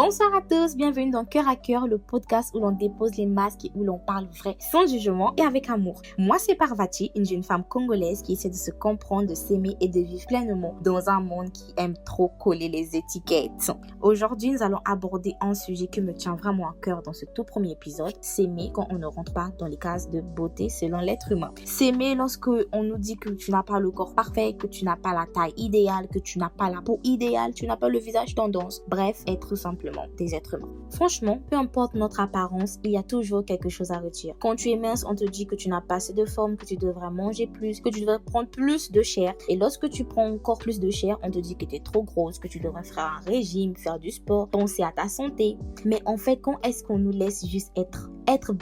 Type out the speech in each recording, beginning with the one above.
Bonsoir à tous, bienvenue dans Cœur à Cœur, le podcast où l'on dépose les masques et où l'on parle vrai, sans jugement et avec amour. Moi, c'est Parvati, une jeune femme congolaise qui essaie de se comprendre, de s'aimer et de vivre pleinement dans un monde qui aime trop coller les étiquettes. Aujourd'hui, nous allons aborder un sujet qui me tient vraiment à cœur dans ce tout premier épisode, s'aimer quand on ne rentre pas dans les cases de beauté selon l'être humain. S'aimer lorsque on nous dit que tu n'as pas le corps parfait, que tu n'as pas la taille idéale, que tu n'as pas la peau idéale, tu n'as pas le visage tendance. Bref, être simplement des êtres humains. Franchement, peu importe notre apparence, il y a toujours quelque chose à retirer. Quand tu es mince, on te dit que tu n'as pas assez de forme, que tu devrais manger plus, que tu devrais prendre plus de chair. Et lorsque tu prends encore plus de chair, on te dit que tu es trop grosse, que tu devrais faire un régime, faire du sport, penser à ta santé. Mais en fait, quand est-ce qu'on nous laisse juste être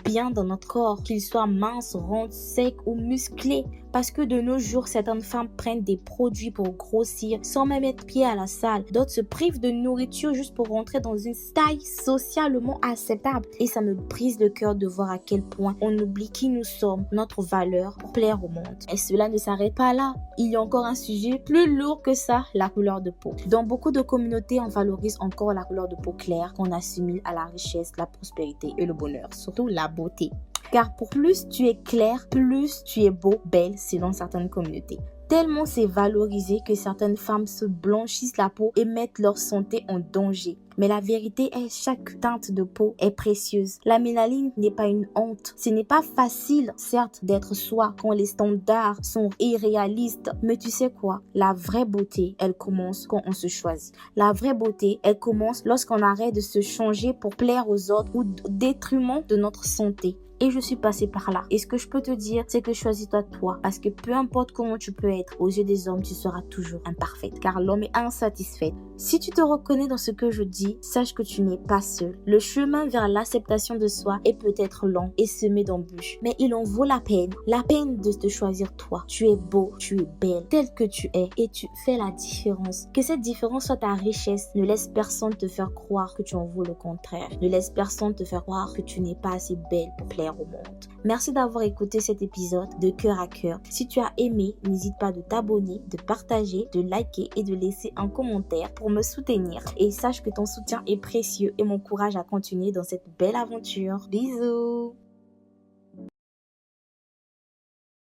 bien dans notre corps, qu'il soit mince, rond, sec ou musclé? Parce que de nos jours, certaines femmes prennent des produits pour grossir sans même mettre pied à la salle. D'autres se privent de nourriture juste pour rentrer dans une taille socialement acceptable. Et ça me brise le cœur de voir à quel point on oublie qui nous sommes, notre valeur pour plaire au monde. Et cela ne s'arrête pas là. Il y a encore un sujet plus lourd que ça, la couleur de peau. Dans beaucoup de communautés, on valorise encore la couleur de peau claire qu'on assimile à la richesse, la prospérité et le bonheur. Surtout la beauté. Car pour plus tu es clair, plus tu es beau, belle selon certaines communautés. Tellement c'est valorisé que certaines femmes se blanchissent la peau et mettent leur santé en danger. Mais la vérité est chaque teinte de peau est précieuse. La mélanine n'est pas une honte. Ce n'est pas facile, certes, d'être soi quand les standards sont irréalistes. Mais tu sais quoi? La vraie beauté, elle commence quand on se choisit. La vraie beauté, elle commence lorsqu'on arrête de se changer pour plaire aux autres ou au détriment de notre santé. Et je suis passée par là. Et ce que je peux te dire, c'est que choisis-toi toi. Parce que peu importe comment tu peux être, aux yeux des hommes, tu seras toujours imparfaite. Car l'homme est insatisfait. Si tu te reconnais dans ce que je dis, sache que tu n'es pas seul. Le chemin vers l'acceptation de soi est peut-être long et semé d'embûches. Mais il en vaut la peine. La peine de te choisir toi. Tu es beau, tu es belle, tel que tu es. Et tu fais la différence. Que cette différence soit ta richesse. Ne laisse personne te faire croire que tu en vaux le contraire. Ne laisse personne te faire croire que tu n'es pas assez belle pour plaire au monde. Merci d'avoir écouté cet épisode de Cœur à Cœur. Si tu as aimé, n'hésite pas de t'abonner, de partager, de liker et de laisser un commentaire pour me soutenir. Et sache que ton soutien est précieux et m'encourage à continuer dans cette belle aventure. Bisous!